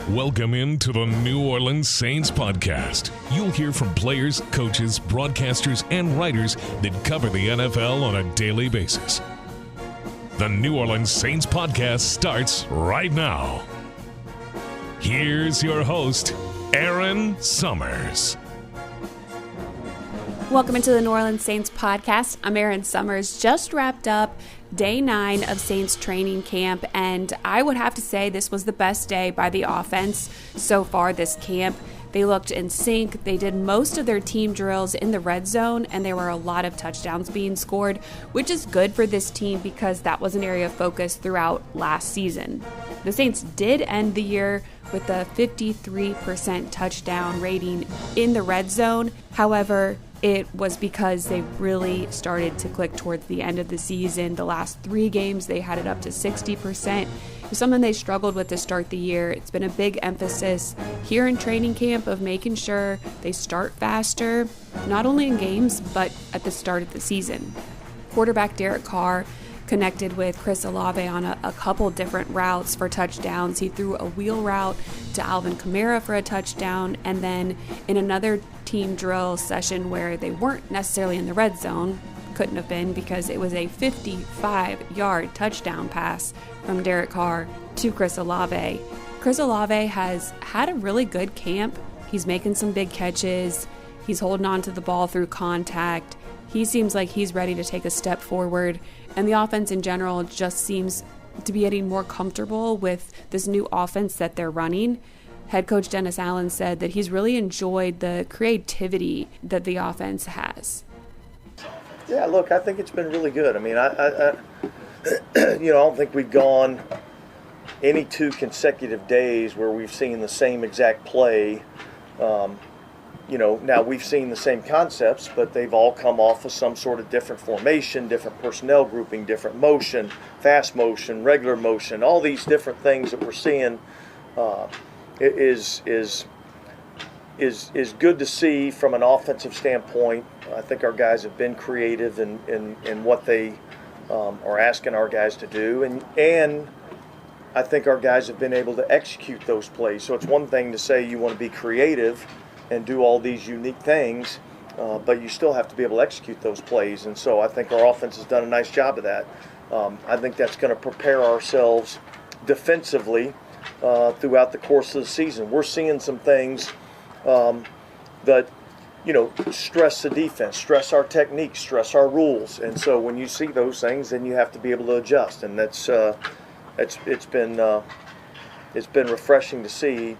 Welcome into the New Orleans Saints podcast. You'll hear from players, coaches, broadcasters, and writers that cover the NFL on a daily basis. The New Orleans Saints podcast starts right now. Here's your host, Erin Summers. Welcome into the New Orleans Saints podcast. I'm Erin Summers. Just wrapped up day 9 of Saints training camp, and I would have to say this was the best day by the offense so far this camp. They looked in sync. They did most of their team drills in the red zone, and there were a lot of touchdowns being scored, which is good for this team because that was an area of focus throughout last season. The Saints did end the year with a 53% touchdown rating in the red zone. However, it was because they really started to click towards the end of the season. The last 3 games, they had it up to 60%. It was something they struggled with to start the year. It's been a big emphasis here in training camp of making sure they start faster, not only in games, but at the start of the season. Quarterback Derek Carr connected with Chris Olave on a couple different routes for touchdowns. He threw a wheel route to Alvin Kamara for a touchdown, and then in another team drill session where they weren't necessarily in the red zone, couldn't have been because it was a 55-yard touchdown pass from Derek Carr to Chris Olave. Chris Olave has had a really good camp. He's making some big catches. He's holding on to the ball through contact. He seems like he's ready to take a step forward, and the offense in general just seems to be getting more comfortable with this new offense that they're running. Head coach Dennis Allen said that he's really enjoyed the creativity that the offense has. Yeah, look, I think it's been really good. I mean, I don't think we've gone any 2 consecutive days where we've seen the same exact play. Now we've seen the same concepts, but they've all come off of some sort of different formation, different personnel grouping, different motion, fast motion, regular motion, all these different things that we're seeing is good to see from an offensive standpoint. I think our guys have been creative in what they are asking our guys to do, and I think our guys have been able to execute those plays. So it's one thing to say you want to be creative and do all these unique things, but you still have to be able to execute those plays. And so I think our offense has done a nice job of that. I think that's going to prepare ourselves defensively throughout the course of the season. We're seeing some things that, stress the defense, stress our technique, stress our rules. And so when you see those things, then you have to be able to adjust. And that's it's been refreshing to see,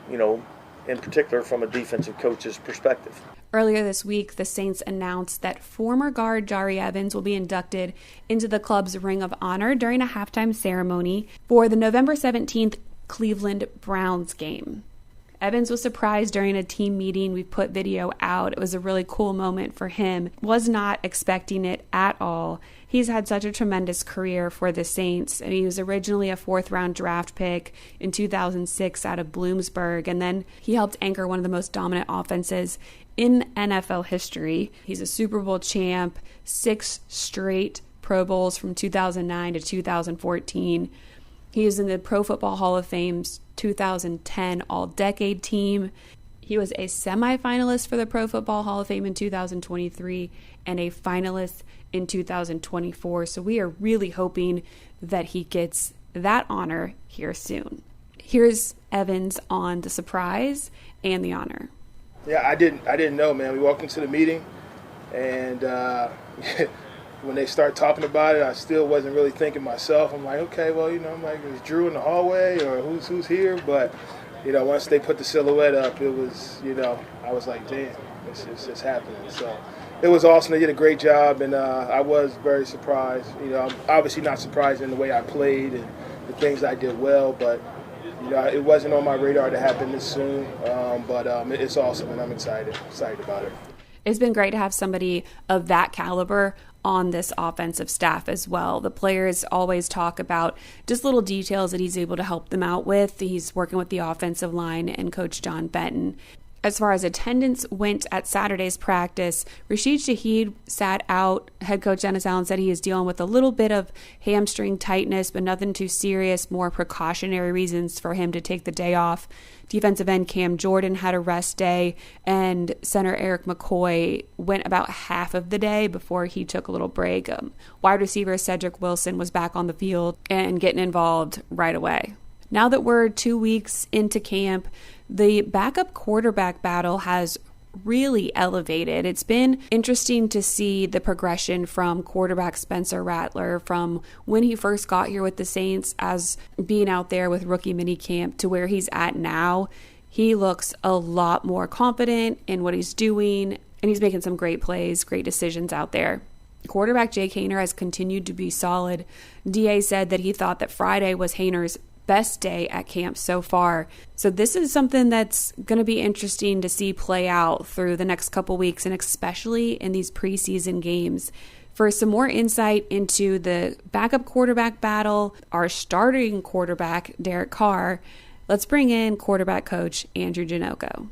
in particular from a defensive coach's perspective. Earlier this week, the Saints announced that former guard Jari Evans will be inducted into the club's Ring of Honor during a halftime ceremony for the November 17th Cleveland Browns game. Evans was surprised during a team meeting. We put video out. It was a really cool moment for him. Was not expecting it at all. He's had such a tremendous career for the Saints. He was originally a 4th-round draft pick in 2006 out of Bloomsburg, and then he helped anchor one of the most dominant offenses in NFL history. He's a Super Bowl champ, 6 straight Pro Bowls from 2009 to 2014. He was in the Pro Football Hall of Fame's 2010 All-Decade team. He was a semifinalist for the Pro Football Hall of Fame in 2023 and a finalist in 2024. So we are really hoping that he gets that honor here soon. Here's Evans on the surprise and the honor. Yeah, I didn't know, man. We walked into the meeting, and when they start talking about it, I still wasn't really thinking myself. I'm like, okay, well, I'm like, is Drew in the hallway or who's here? But, once they put the silhouette up, it was, I was like, damn, it's happening. So it was awesome. They did a great job, and I was very surprised. I'm obviously not surprised in the way I played and the things I did well, but, it wasn't on my radar to happen this soon. But it's awesome, and I'm excited about it. It's been great to have somebody of that caliber on this offensive staff as well. The players always talk about just little details that he's able to help them out with. He's working with the offensive line and Coach John Benton. As far as attendance went at Saturday's practice, Rashid Shaheed sat out. Head coach Dennis Allen said he is dealing with a little bit of hamstring tightness, but nothing too serious, more precautionary reasons for him to take the day off. Defensive end Cam Jordan had a rest day, and center Eric McCoy went about half of the day before he took a little break. Wide receiver Cedric Wilson was back on the field and getting involved right away. Now that we're 2 weeks into camp, the backup quarterback battle has really elevated. It's been interesting to see the progression from quarterback Spencer Rattler from when he first got here with the Saints as being out there with rookie minicamp to where he's at now. He looks a lot more confident in what he's doing, and he's making some great plays, great decisions out there. Quarterback Jake Haener has continued to be solid. DA said that he thought that Friday was Haener's best day at camp so far. So this is something that's going to be interesting to see play out through the next couple weeks, and especially in these preseason games. For some more insight into the backup quarterback battle, our starting quarterback, Derek Carr, let's bring in quarterback coach Andrew Janocko.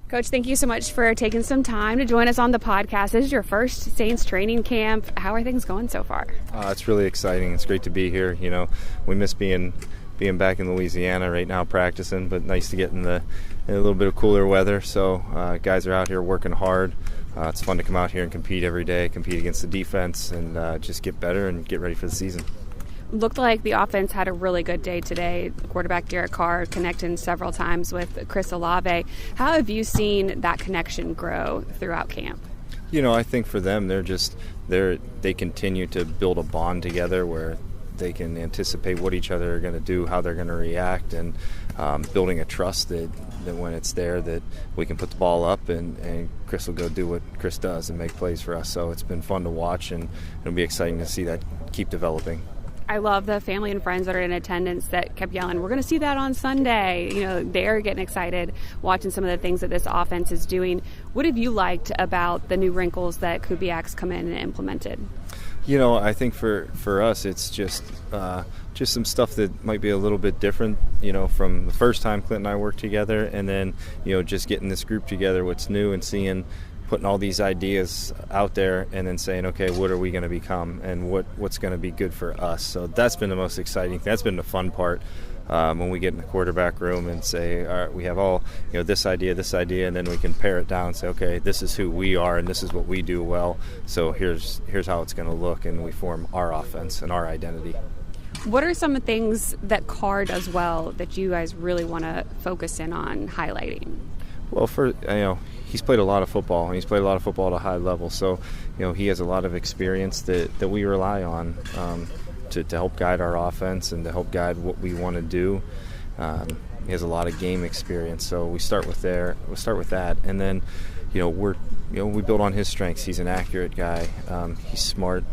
Coach, thank you so much for taking some time to join us on the podcast. This is your first Saints training camp. How are things going so far? It's really exciting. It's great to be here. You know, we miss being back in Louisiana right now practicing, but nice to get in a little bit of cooler weather. So guys are out here working hard. It's fun to come out here and compete every day, compete against the defense, and just get better and get ready for the season. Looked like the offense had a really good day today. Quarterback Derek Carr connecting several times with Chris Olave. How have you seen that connection grow throughout camp? You know, I think for them, they continue to build a bond together where they can anticipate what each other are going to do, how they're going to react, and building a trust that when it's there that we can put the ball up and Chris will go do what Chris does and make plays for us. So it's been fun to watch, and it'll be exciting to see that keep developing. I love the family and friends that are in attendance that kept yelling, we're going to see that on Sunday. You know, they're getting excited watching some of the things that this offense is doing. What have you liked about the new wrinkles that Kubiak's come in and implemented? You know, I think for us it's just some stuff that might be a little bit different, you know, from the first time Clint and I worked together, and then, you know, just getting this group together, what's new, and putting all these ideas out there and then saying, okay, what are we going to become and what's going to be good for us. So that's been the most exciting thing. That's been the fun part when we get in the quarterback room and say, all right, we have all, you know, this idea, and then we can pare it down and say, okay, this is who we are and this is what we do well. So here's how it's going to look, and we form our offense and our identity. What are some things that Carr does well that you guys really want to focus in on highlighting? Well, he's played a lot of football, and he's played a lot of football at a high level. So, you know, he has a lot of experience that we rely on to help guide our offense and to help guide what we want to do. He has a lot of game experience, so we start with that, and then, you know, we build on his strengths. He's an accurate guy. He's smart.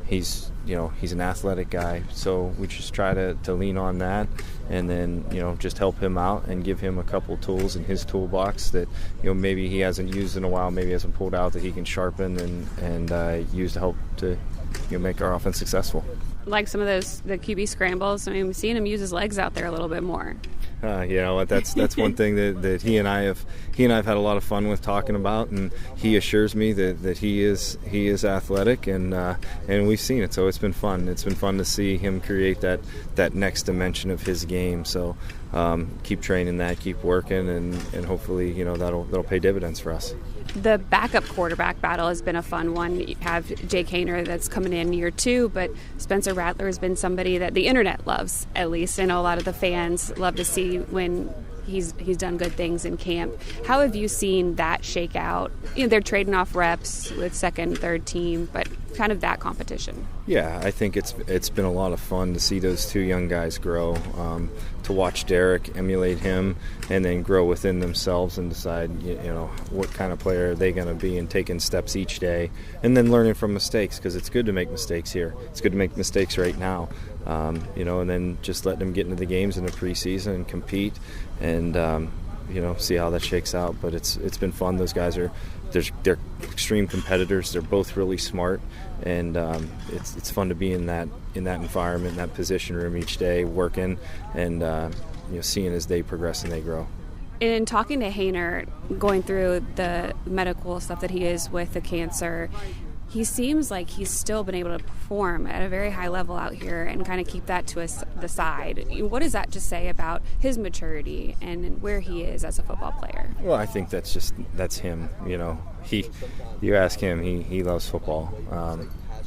He's an athletic guy, so we just try to lean on that, and then, you know, just help him out and give him a couple tools in his toolbox that, you know, maybe he hasn't used in a while, maybe hasn't pulled out, that he can sharpen and use to help to, you know, make our offense successful. Like some of the QB scrambles. I mean, we've seen him use his legs out there a little bit more. You know, that's one thing that he and I have had a lot of fun with talking about, and he assures me that he is athletic, and we've seen it. So it's been fun. It's been fun to see him create that next dimension of his game. So keep training that, keep working, and hopefully, you know, that'll pay dividends for us. The backup quarterback battle has been a fun one. You have Jake Haener that's coming in year 2, but Spencer Rattler has been somebody that the internet loves, at least. I know a lot of the fans love to see when he's done good things in camp. How have you seen that shake out? You know, they're trading off reps with second, third team, but kind of that competition. Yeah, I think it's been a lot of fun to see those two young guys grow, to watch Derek emulate him and then grow within themselves and decide, you know, what kind of player are they going to be, and taking steps each day, and then learning from mistakes, because it's good to make mistakes here. It's good to make mistakes right now, you know, and then just let them get into the games in the preseason and compete, and you know, see how that shakes out. But it's been fun. Those guys they're extreme competitors. They're both really smart, and it's fun to be in that environment, in that position room each day, working and you know, seeing as they progress and they grow. In talking to Hainer, going through the medical stuff that he is with the cancer, he seems like he's still been able to perform at a very high level out here and kind of keep that to the side. What does that just say about his maturity and where he is as a football player? Well, I think that's him. You ask him, he loves football.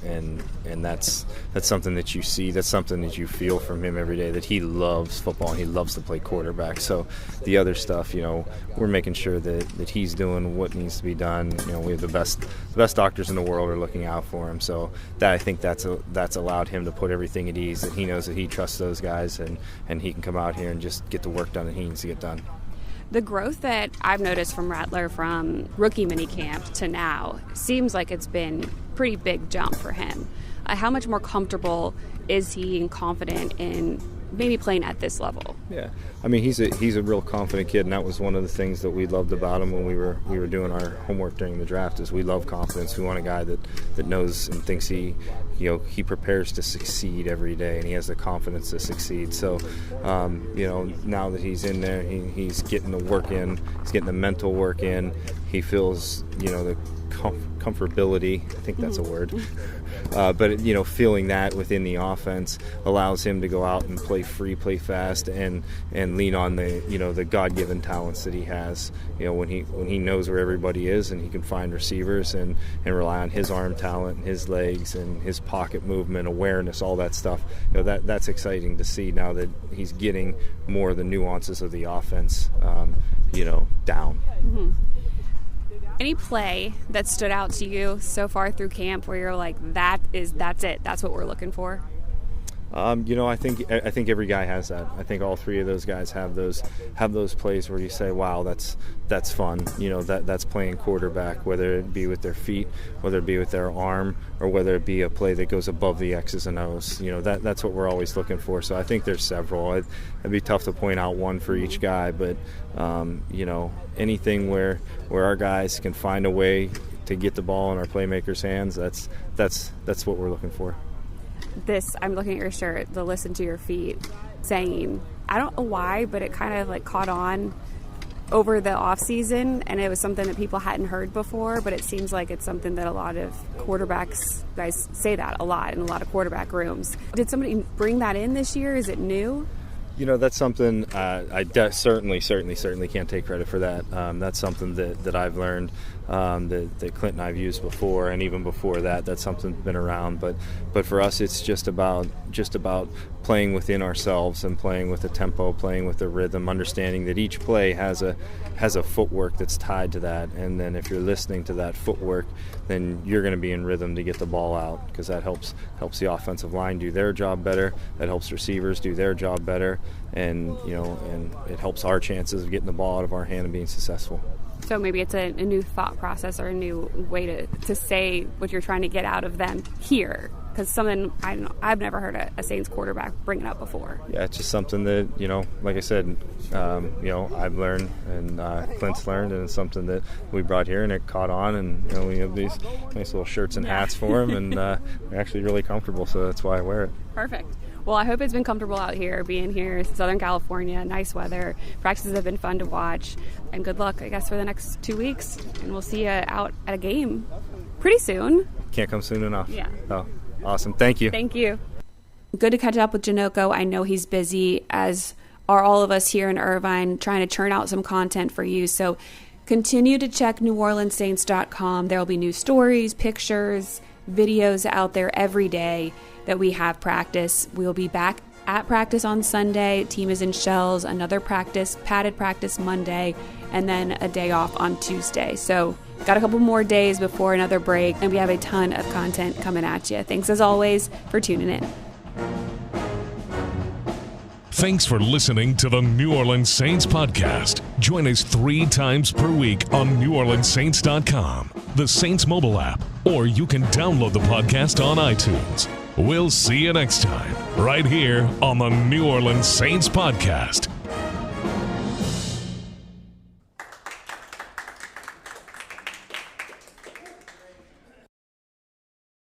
And that's something that you see. That's something that you feel from him every day, that he loves football and he loves to play quarterback. So the other stuff, we're making sure that he's doing what needs to be done. We have the best doctors in the world are looking out for him. So I think that's allowed him to put everything at ease, that he knows that he trusts those guys and he can come out here and just get the work done that he needs to get done. The growth that I've noticed from Rattler from rookie minicamp to now seems like it's been pretty big jump for him. How much more comfortable is he and confident in maybe playing at this level? Yeah, I mean he's a real confident kid, and that was one of the things that we loved about him when we were doing our homework during the draft. Is we love confidence. We want a guy that knows and thinks he prepares to succeed every day, and he has the confidence to succeed. So now that he's in there, he's getting the work in, he's getting the mental work in. He feels the comfortability, I think that's a word, but feeling that within the offense allows him to go out and play free, play fast, and lean on the God-given talents that he has. When he knows where everybody is, and he can find receivers and rely on his arm talent and his legs and his pocket movement, awareness, all that stuff. That's exciting to see now that he's getting more of the nuances of the offense down. Mm-hmm. Any play that stood out to you so far through camp where you're like, that's it, that's what we're looking for? I think every guy has that. I think all three of those guys have those plays where you say, wow, that's fun. That's playing quarterback, whether it be with their feet, whether it be with their arm, or whether it be a play that goes above the X's and O's. That's what we're always looking for. So I think there's several. It'd be tough to point out one for each guy, but anything where our guys can find a way to get the ball in our playmakers' hands, that's what we're looking for. I'm looking at your shirt, the "Listen to Your Feet" saying, I don't know why, but it kind of caught on over the off season, and it was something that people hadn't heard before, but it seems like it's something that a lot of quarterbacks guys say that a lot in a lot of quarterback rooms. Did somebody bring that in this year? Is it new? That's something I certainly can't take credit for that. That's something that I've learned, that Clint and I've used before, and even before that's something that's been around. But for us, it's just about playing within ourselves and playing with the tempo, playing with the rhythm, understanding that each play has a footwork that's tied to that. And then if you're listening to that footwork, then you're going to be in rhythm to get the ball out, because that helps the offensive line do their job better. That helps receivers do their job better. And it helps our chances of getting the ball out of our hand and being successful. So maybe it's a new thought process or a new way to say what you're trying to get out of them here. Because something I've never heard a Saints quarterback bring it up before. Yeah, it's just something that, like I said, I've learned and Clint's learned, and it's something that we brought here, and it caught on, and we have these nice little shirts and hats for him, and they're actually really comfortable, so that's why I wear it. Perfect. Well, I hope it's been comfortable out here, being here in Southern California, nice weather. Practices have been fun to watch, and good luck, I guess, for the next 2 weeks, and we'll see you out at a game pretty soon. Can't come soon enough. Yeah. Oh, awesome. Thank you. Thank you. Good to catch up with Janocko. I know he's busy, as are all of us here in Irvine, trying to churn out some content for you. So continue to check NewOrleansSaints.com. There will be new stories, pictures, videos out there every day that we have practice. We'll be back at practice on Sunday. Team is in shells. Another practice, padded practice Monday, and then a day off on Tuesday. So got a couple more days before another break, and we have a ton of content coming at you. Thanks as always for tuning in. Thanks for listening to the New Orleans Saints podcast. Join us 3 times per week on NewOrleansSaints.com, the Saints mobile app, or you can download the podcast on iTunes. We'll see you next time, right here on the New Orleans Saints podcast.